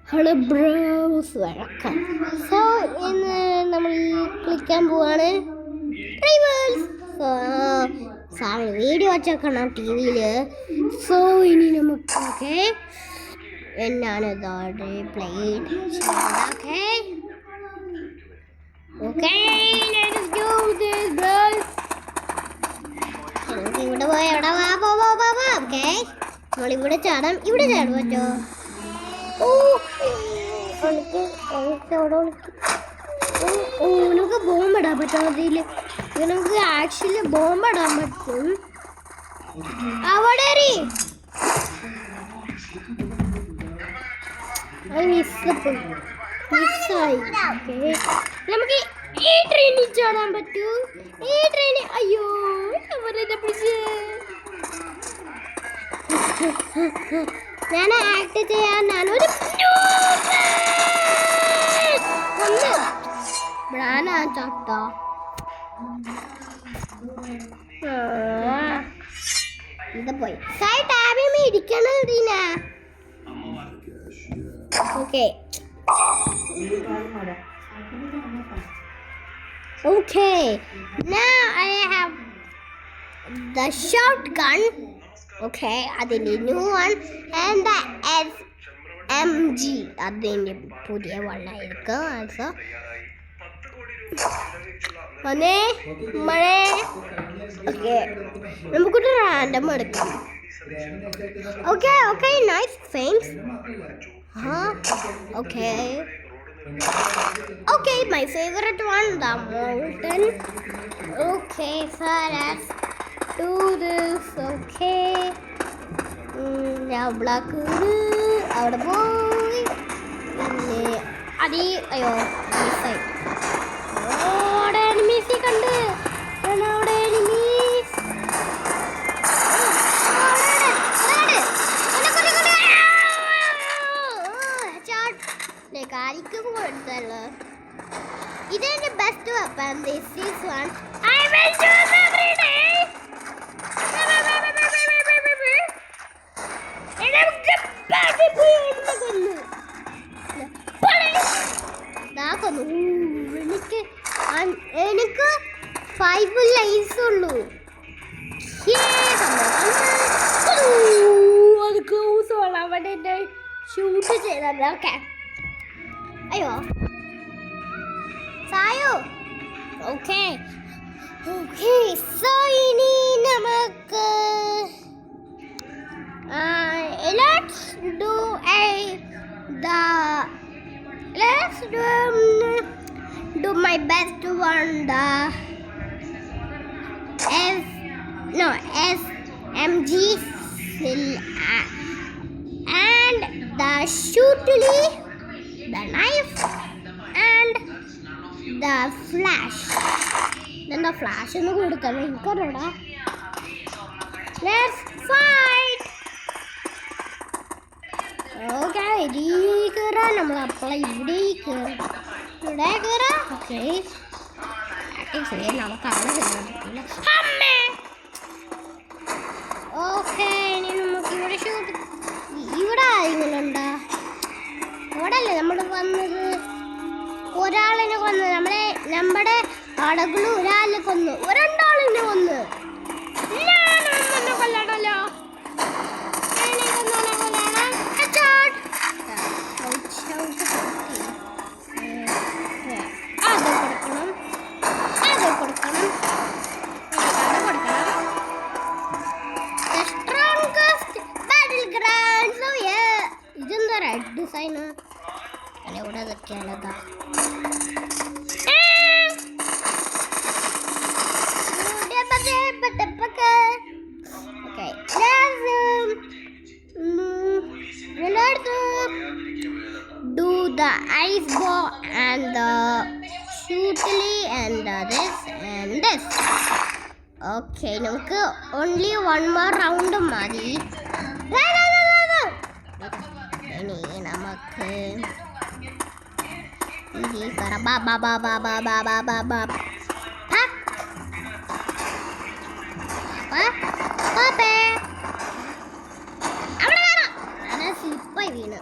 Hello bros വഴക്കം. So ഇന്ന് നമ്മൾ കളിക്കാൻ പോവാണ് സാറി വീഡിയോ വെച്ചേക്കണം ടി വിയിൽ. സോ ഇനി നമുക്കൊക്കെ എന്നാണ് പ്ലേ ഓക്കെ ഓക്കെ ഇവിടെ പോയി എവിടെ ഓക്കെ നമ്മളിവിടെ ചാടാം. ഇവിടെ ചാടും പറ്റോ? നമുക്ക് ബോംബിടാൻ പറ്റും. അതിൽ നമുക്ക് ആക്ച്വലി ബോംബിടാൻ പറ്റും. അവിടെ മിസ്സായി. നമുക്ക് ഈ ട്രെയിനിൽ ചാടാൻ പറ്റൂ. ഈ ട്രെയിനിൽ അയ്യോ ഞാൻ ആക്ട് ചെയ്യാൻ ഞാനൊരു ചട്ട ഇത് പോയി ഇരിക്കണ. Okay okay now I have the shotgun. Okay, അതിൻ്റെ new one and the SMG അതിൻ്റെ പുതിയ വണ്ണായിരിക്കും. ആൾസോ ഓക്കെ നമുക്കൊരു റാൻഡം എടുക്കാം. Okay okay nice firms. Okay okay my favorite one, the mountain. Okay so let's do this. Okay ഞാൻ black അവിടെ പോയി. പിന്നെ അയ്യോ മിസ്സായി. അവിടെ എനിമീസ് കണ്ട് അവിടെ എനിമീസ് കാലിക്ക് കൊടുത്തല്ലോ. ഇതെന്റെ best weapon. This is one I will use every day. എനിക്ക് 5 ലൈസ് ഉള്ളൂ. അത് ക്രൂസോളാം അവിടെ ഷൂട്ട് ചെയ്തല്ലോ. ഓക്കെ അയ്യോ സായോ. ഓക്കെ ഓക്കെ സോ ഇനി നമുക്ക് let's do my best one, the SMG and the shootly, the knife and the flash. Then the flash ഒന്ന് കൊടുക്കാം എനിക്കറിയാടാ. Let's fight. ഓക്കെ കയറാം. നമ്മൾ അപ്പോൾ ഇവിടെ കയറാം. ഓക്കെ നമുക്കാണ് ഓക്കെ ഇനി നമുക്ക് ഇവിടെ ഷൂട്ട്. ഇവിടെ ആരെങ്കിലുണ്ടാ? അവിടെ അല്ലേ നമ്മൾ വന്നത്. ഒരാളിനെ കൊന്നു. നമ്മുടെ അടകള് ഒരാളിനെ കൊന്നു. രണ്ടാളിനെ കൊന്നു. കൊല്ലണല്ലോ. ഇതെന്താ റെഡ് ഡിസൈന്? ഇവിടെ അതൊക്കെയാണതാ. Do the ice ball and the shootly and this and this. Okay, നമുക്ക് only one more round മതി. ഇനി നമുക്ക് അവിടെ സ്ലിപ്പായി വീണ്.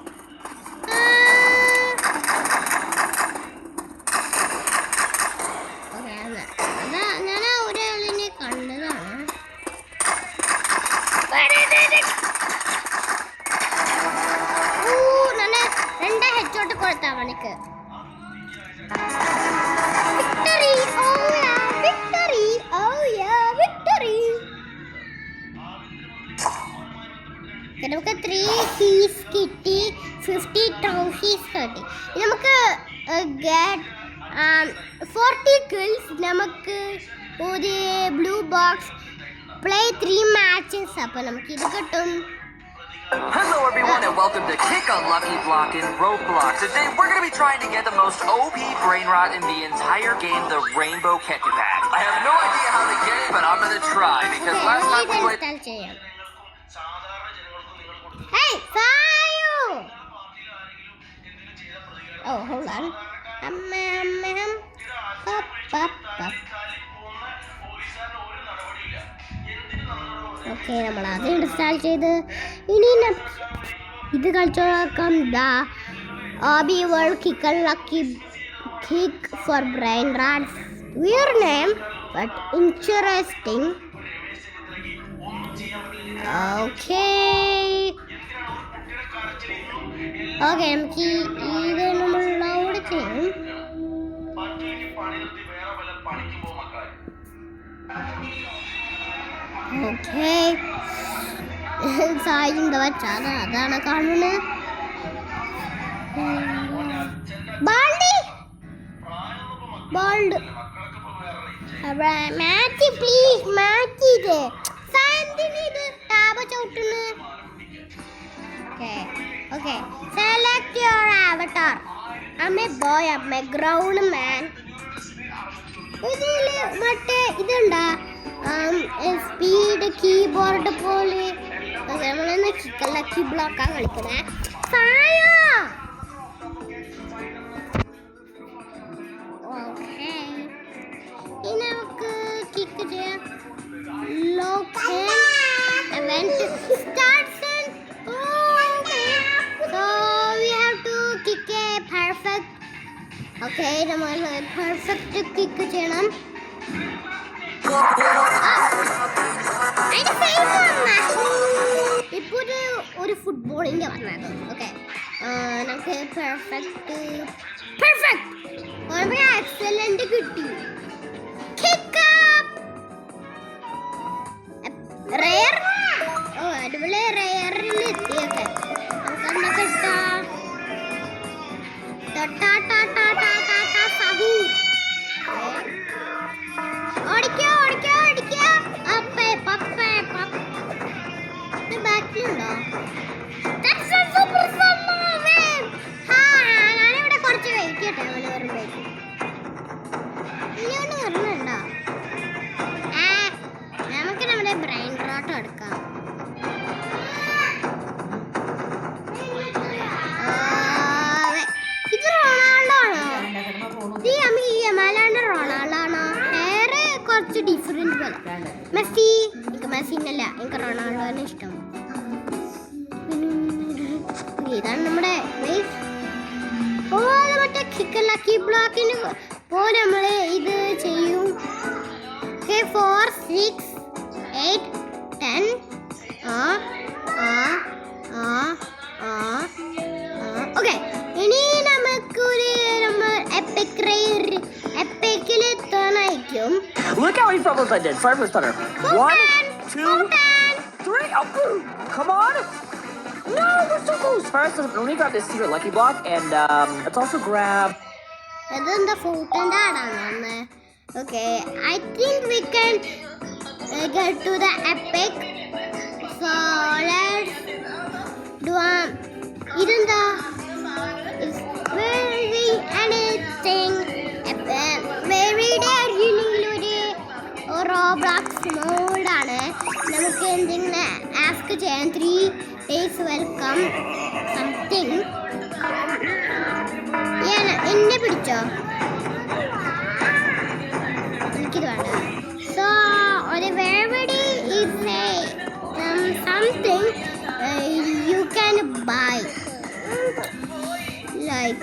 കൊണ്ട് കൊടുത്താൽ മണിക്ക് വിക്ടറി. വിക്ടറി. വിക്ടറി. നമുക്ക് 3 keys കിട്ടി, 50 trophies കിട്ടി. നമുക്ക് ഗെറ്റ് 40 kills. നമുക്ക് ഒരു ബ്ലൂ ബോക്സ് പ്ലേ 3 matches. അപ്പോൾ നമുക്ക് ഇത് കിട്ടും. Hello everyone and welcome to Kick a Lucky Block in Roblox. Today we're going to be trying to get the most OP brain rot in the entire game, the Rainbow Candy Pack. I have no idea how to get it, but I'm going to try because last time we played... Hey, Sayu! Oh, hold on. Okay, നമ്മൾ അത് install ചെയ്ത് ഇനി ഇത് കളിച്ചോക്കാം. Obby World Kick a Lucky Kick for Brain Rot. Weird name, but interesting. Okay. Okay, നമുക്ക് ഇത് നമ്മൾ load ചെയ്യും. Okay, Sai എന്താ വെച്ചാൽ അതാണ് കാണുന്നത്. മാറ്റി പ്ലീസ്, മാറ്റിയിട്ട് ഇത് tab ചവിട്ടുന്നു. Okay, select your avatar. I'm a boy, I'm a grown man. ഇതില് മറ്റേ ഇതുണ്ടാ സ്പീഡ് കീബോർഡ് പോലെ നമ്മളൊന്ന് ലക്കി ബ്ലോക്കാ കളിക്കണേ. ഓക്കെ, ഇനി നമുക്ക് കിക്ക് ചെയ്യാം. Event starts and so we have to kick a perfect. Okay, നമ്മൾ പെർഫെക്റ്റ് കിക്ക് ചെയ്യണം. ഇപ്പൊ ഒരു ഫുട്ബോളിന്റെ വന്നത്. ഓക്കെ, നമുക്ക് പെർഫെക്റ്റ് എക്സലന്റ് കിട്ടി. Kick rare. ഓ, അടിപൊളി. റെയറിൽ എത്തിയൊക്കെ നമുക്കെന്താ കിട്ടാ? ഓടിക്കോ. ബാക്കിലുണ്ടോ? ഞാനിവിടെ കുറച്ച് വെയിറ്റ് ചെയ്യട്ടെ. അവന് വരുമ്പോഴേക്കും ഇനിയോണ്ട് വരണുണ്ടോ? നമുക്ക് നമ്മുടെ ബ്രെയിൻ റോട്ട് എടുക്കാം. ഇത് റൊണാൾഡോ ആണോ? റൊണാൾഡോ ആണോ? വേറെ കുറച്ച് ഡിഫറെന്റ് പോലെ. മെസ്സി. എനിക്ക് മെസ്സിനല്ല, എനിക്ക് റൊണാൾഡോനെ ഇഷ്ടം. ഇതാണ് നമ്മുടെ മറ്റേ കിക്ക് ലക്കി ബ്ലോക്കിന് പോലെ നമ്മൾ ഇത് ചെയ്യും. 4 6 8 10. ഓക്കെ, ഇനി നമുക്കൊരു എപ്പിക്കിൽ എത്താനായിരിക്കും. Look how he fumbled that did. Fire was better. 1 2 3. Oh, come on. No, we're so close. First, let me grab this secret lucky block, and let's also grab. ഇതെന്താ ഫോട്ടോന്റെ ആടാണ്? Okay, I think we can get to the epic. So let's do ഇതെന്താ? Very anything. Very ഒരു Roblox മോഡാണ്. നമുക്ക് എന്തെങ്കിലും ask ചെയ്യാൻ 3 days welcome something. എന്നെ പിടിച്ചോ? എനിക്കിത് വേണ്ട. സോ ഒരു വേർബഡി is something you can buy like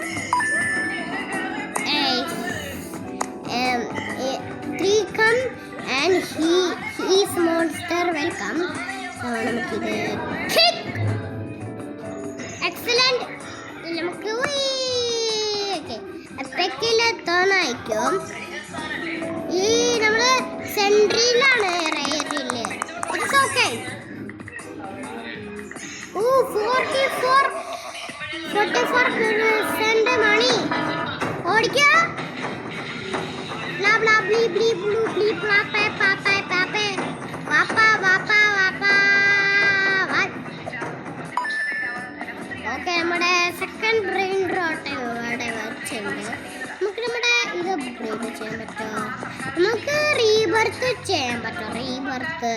3 come and he is monster welcome. So നമുക്കിത് kick excellent. നമുക്ക് ആയിരിക്കും. ഈ നമ്മള് സെൻട്രിയിലാണ് റയറില്. It's okay. ഓ 44% മണി. ഓടിക്ക. ബ്ലാ ബ്ലാ ബ്ലീ ബ്ലീ ബ്ലൂ ബ്ലീ പാപ്പേ പാപ്പേ പാപ്പേ വാപ്പാ വാപ്പാ വാപ്പാ. ഓക്കെ, നമ്മുടെ സെക്കൻഡ് ബ്രെയിൻ റോട്ട് ഇവിടെ വെച്ചിട്ടുണ്ട്. നമുക്ക് നമ്മുടെ ഇത് അപ്ഗ്രേഡ് ചെയ്യാൻ പറ്റുമോ? നമുക്ക് റീബർത്ത് ചെയ്യാൻ പറ്റുമോ? റീബർത്ത്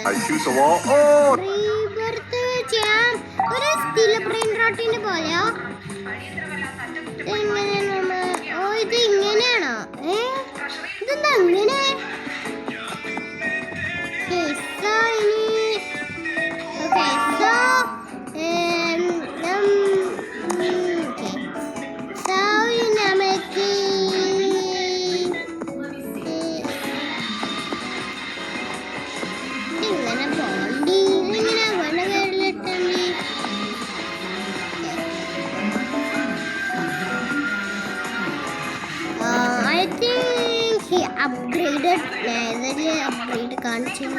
ചെയ്യാം. ഒരു സ്റ്റിൽ ബ്രെയിൻ റോട്ടിന് പോയോ? എങ്ങനെയാണ്? ഓ, ഇത് ഇങ്ങനെയാണോ? ഇതെന്താ അങ്ങനെ? upgraded. Upgrade കാണിച്ചില്ല.